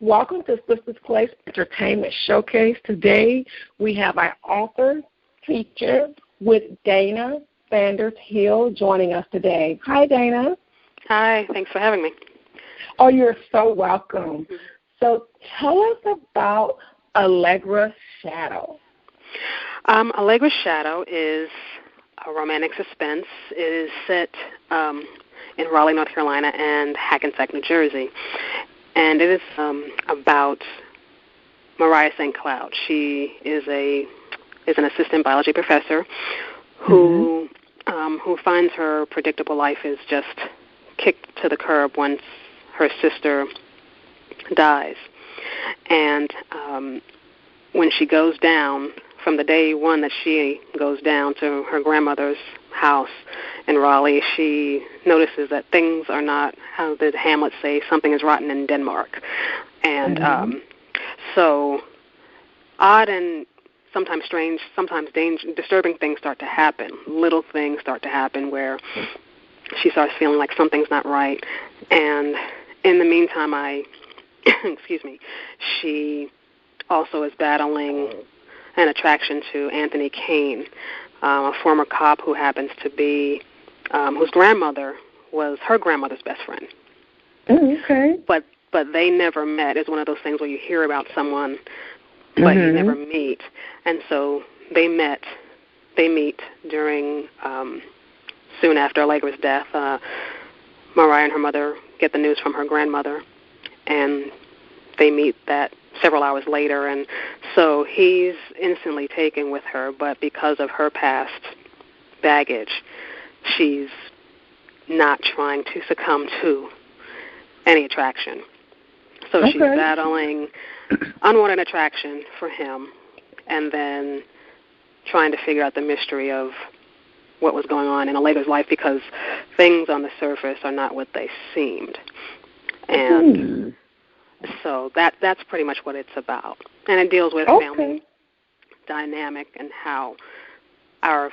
Welcome to Sistah's Place Entertainment Showcase. Today we have our author feature with Dana Sanders Hill joining us today. Hi, Dana. Hi, thanks for having me. Oh, you're so welcome. So tell us about Allegra's Shadow. Allegra's Shadow is a romantic suspense. It is set in Raleigh, North Carolina, and Hackensack, New Jersey. And it is about Mariah St. Cloud. She is an assistant biology professor who finds her predictable life is just kicked to the curb once her sister dies. And when she goes down, from the day one that she goes down to her grandmother's house in Raleigh, she notices that things are not, how did Hamlet say, something is rotten in Denmark. And so odd and sometimes strange, sometimes disturbing things start to happen. Little things start to happen where she starts feeling like something's not right. And in the meantime, she also is battling an attraction to Anthony Kane, a former cop who happens to be, whose grandmother was her grandmother's best friend. Okay. But they never met. It's one of those things where you hear about someone, but you never meet. And so they meet during, soon after Allegra's death. Mariah and her mother get the news from her grandmother, and they meet that several hours later, and so he's instantly taken with her, but because of her past baggage, she's not trying to succumb to any attraction. So she's battling unwanted attraction for him, and then trying to figure out the mystery of what was going on in Allegra's life, because things on the surface are not what they seemed. And so that's pretty much what it's about. And it deals with family dynamic and how our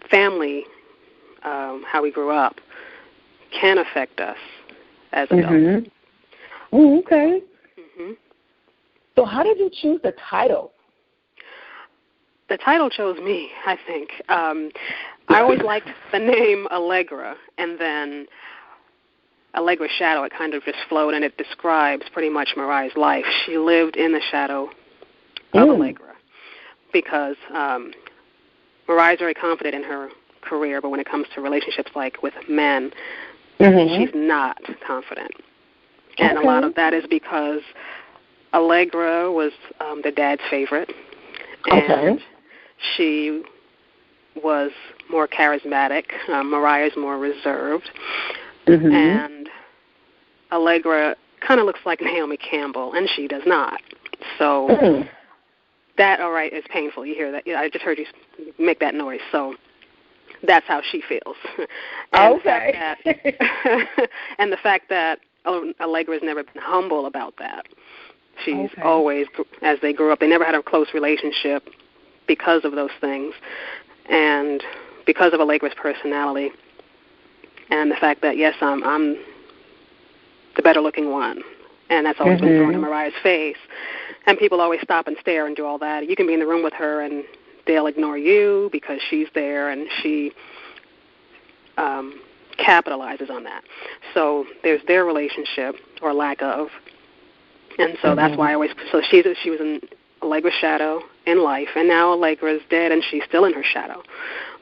family, how we grew up, can affect us as adults. Okay. So how did you choose the title? The title chose me, I think. I always liked the name Allegra, and then Allegra's Shadow, it kind of just flowed, and it describes pretty much Mariah's life. She lived in the shadow of Allegra because Mariah's very confident in her career, but when it comes to relationships like with men, she's not confident. And a lot of that is because Allegra was the dad's favorite, and she was more charismatic. Mariah's more reserved. And Allegra kind of looks like Naomi Campbell, and she does not. So that, all right, is painful. You hear that? I just heard you make that noise. So that's how she feels. And and the fact that Allegra's never been humble about that. She's always, as they grew up, they never had a close relationship because of those things, and because of Allegra's personality. And the fact that, yes, I'm the better-looking one, and that's always been thrown in Mariah's face. And people always stop and stare and do all that. You can be in the room with her, and they'll ignore you because she's there, and she capitalizes on that. So there's their relationship, or lack of. And so that's why I always, so she was in Allegra's shadow in life, and now Allegra's dead, and she's still in her shadow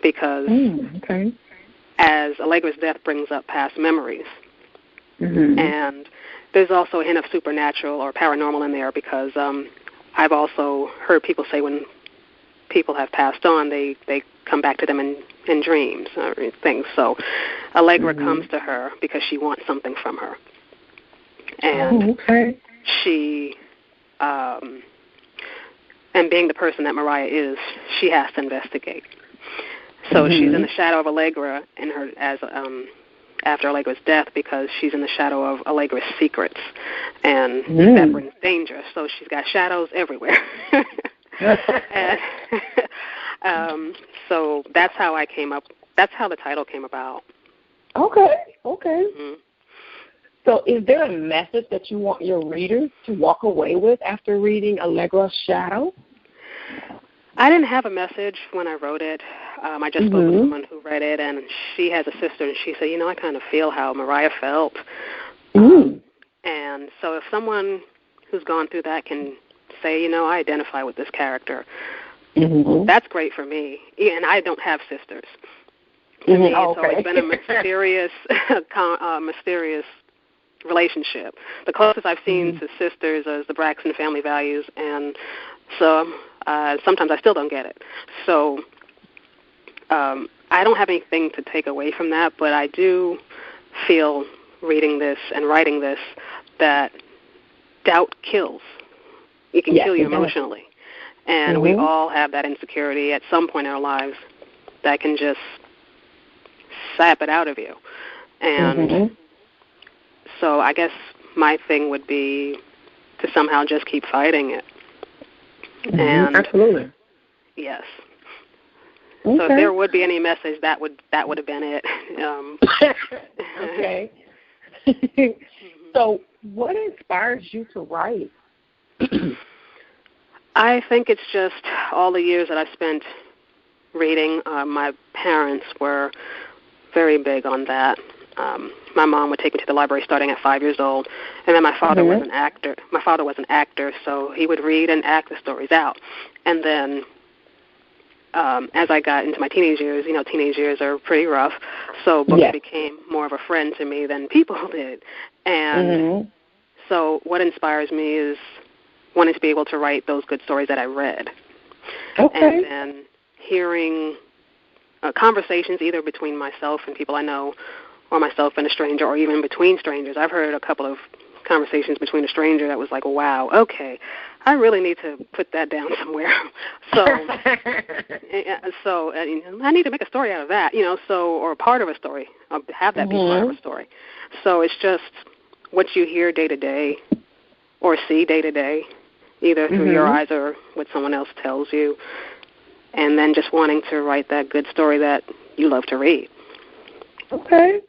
because as Allegra's death brings up past memories. And there's also a hint of supernatural or paranormal in there because I've also heard people say when people have passed on, they come back to them in dreams or things. So Allegra comes to her because she wants something from her. And she, and being the person that Mariah is, she has to investigate. So she's in the shadow of Allegra in her after Allegra's death because she's in the shadow of Allegra's secrets, and that brings danger. So she's got shadows everywhere. And, so that's how I came up. That's how the title came about. Okay. So is there a message that you want your readers to walk away with after reading Allegra's Shadow? I didn't have a message when I wrote it. I just spoke with someone who read it, and she has a sister, and she said, I kind of feel how Mariah felt. And so if someone who's gone through that can say, I identify with this character, that's great for me. And I don't have sisters. To me, it's always been a mysterious, mysterious relationship. The closest I've seen to sisters is the Braxton Family Values, and so sometimes I still don't get it. So I don't have anything to take away from that, but I do feel reading this and writing this that doubt kills. It can kill you emotionally. And we all have that insecurity at some point in our lives that can just sap it out of you. And so I guess my thing would be to somehow just keep fighting it. And absolutely. Yes. So if there would be any message, that would have been it. Okay. So what inspires you to write? I think it's just all the years that I spent reading. My parents were very big on that. My mom would take me to the library starting at 5 years old, and then my father was an actor. My father was an actor, so he would read and act the stories out. And then as I got into my teenage years, teenage years are pretty rough, so books became more of a friend to me than people did. And so what inspires me is wanting to be able to write those good stories that I read. And then hearing conversations either between myself and people I know, or myself and a stranger, or even between strangers. I've heard a couple of conversations between a stranger that was like, wow, okay, I really need to put that down somewhere. So I need to make a story out of that, or a part of a story, have that be part of a story. So it's just what you hear day to day or see day to day, either through your eyes or what someone else tells you, and then just wanting to write that good story that you love to read. Okay.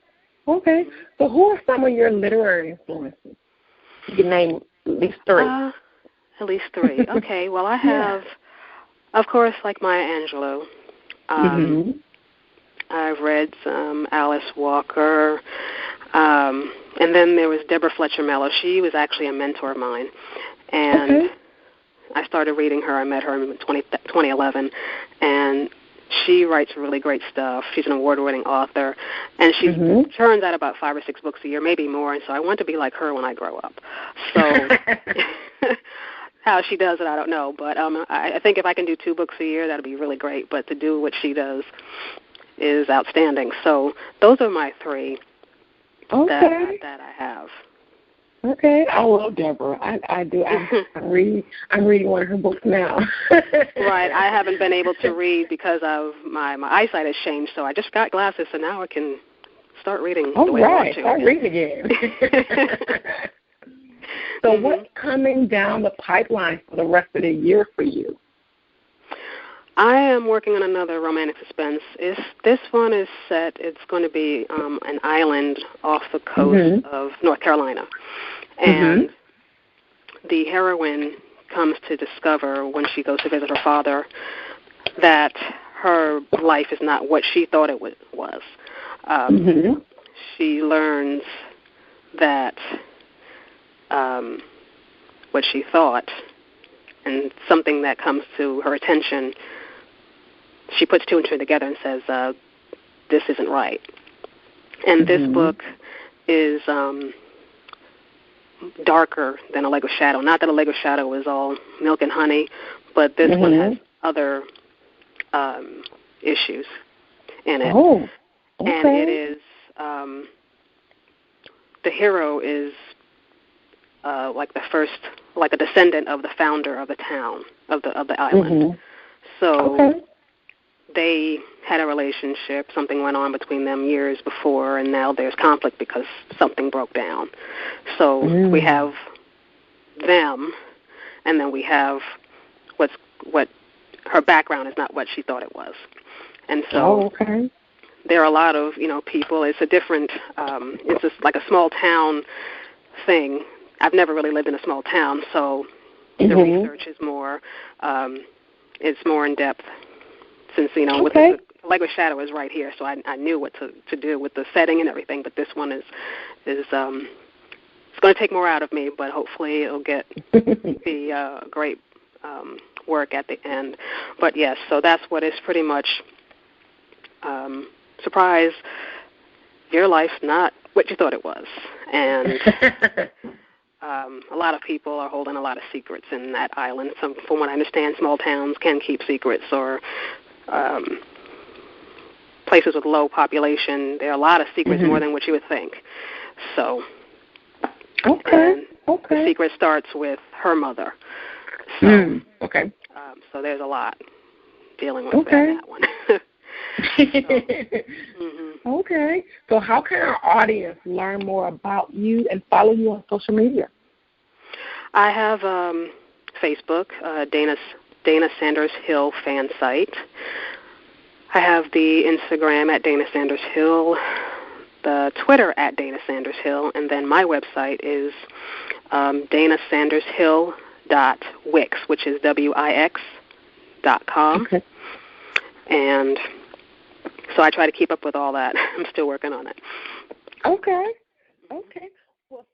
So who are some of your literary influences? You can name at least three. At least three. Okay. Well, I have, of course, like Maya Angelou. I've read some Alice Walker. And then there was Deborah Fletcher Mello. She was actually a mentor of mine. And I started reading her. I met her in 2011. And she writes really great stuff. She's an award-winning author, and she churns out about 5 or 6 books a year, maybe more, and so I want to be like her when I grow up. So how she does it, I don't know, but I think if I can do 2 books a year, that would be really great, but to do what she does is outstanding. So those are my 3 that I have. Okay, I love Deborah. I do. I'm reading one of her books now. Right. I haven't been able to read because of my eyesight has changed, so I just got glasses, so now I can start reading the way I want to. Start reading again. So what's coming down the pipeline for the rest of the year for you? I am working on another romantic suspense. This one is set, it's going to be an island off the coast of North Carolina. And the heroine comes to discover when she goes to visit her father that her life is not what she thought it was. She learns that what she thought, and something that comes to her attention, she puts 2 and 2 together and says, this isn't right. And this book is darker than Allegra's Shadow. Not that Allegra's Shadow is all milk and honey, but this one has other issues in it. Oh, okay. And it is, the hero is like a descendant of the founder of the town, of the island. So they had a relationship, something went on between them years before, and now there's conflict because something broke down. So we have them, and then we have what her background is not what she thought it was. And so there are a lot of, people. It's a different, it's just like a small town thing. I've never really lived in a small town, so the research is more, it's more in depth. Since with Allegra Shadow is right here, so I knew what to do with the setting and everything. But this one is it's going to take more out of me, but hopefully it'll be great work at the end. But yes, so that's what is pretty much surprise. Your life not what you thought it was, and a lot of people are holding a lot of secrets in that island. From what I understand, small towns can keep secrets, or places with low population. There are a lot of secrets, more than what you would think. So, the secret starts with her mother. So, so there's a lot dealing with that one. Okay. So how can our audience learn more about you and follow you on social media? I have Facebook, Dana Sanders Hill fan site. I have the Instagram at Dana Sanders Hill, the Twitter at Dana Sanders Hill, and then my website is danasandershill.wix, which is wix.com. Okay. And so I try to keep up with all that. I'm still working on it. Okay.